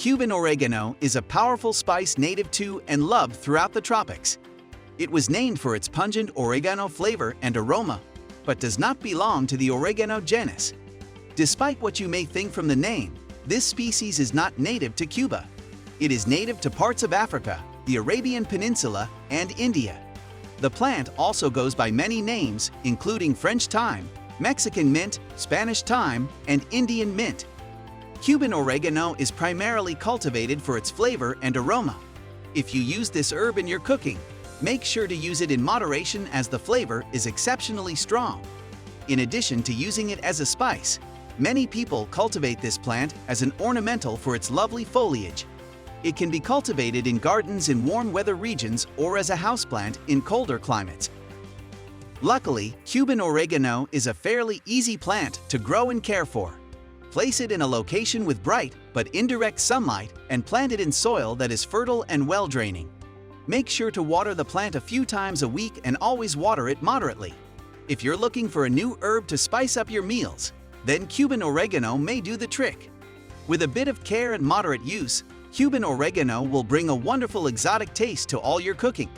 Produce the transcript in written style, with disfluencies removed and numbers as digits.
Cuban oregano is a powerful spice native to and loved throughout the tropics. It was named for its pungent oregano flavor and aroma, but does not belong to the oregano genus. Despite what you may think from the name, this species is not native to Cuba. It is native to parts of Africa, the Arabian Peninsula, and India. The plant also goes by many names, including French thyme, Mexican mint, Spanish thyme, and Indian mint. Cuban oregano is primarily cultivated for its flavor and aroma. If you use this herb in your cooking, make sure to use it in moderation as the flavor is exceptionally strong. In addition to using it as a spice, many people cultivate this plant as an ornamental for its lovely foliage. It can be cultivated in gardens in warm weather regions or as a houseplant in colder climates. Luckily, Cuban oregano is a fairly easy plant to grow and care for. Place it in a location with bright but indirect sunlight and plant it in soil that is fertile and well-draining. Make sure to water the plant a few times a week and always water it moderately. If you're looking for a new herb to spice up your meals, then Cuban oregano may do the trick. With a bit of care and moderate use, Cuban oregano will bring a wonderful exotic taste to all your cooking.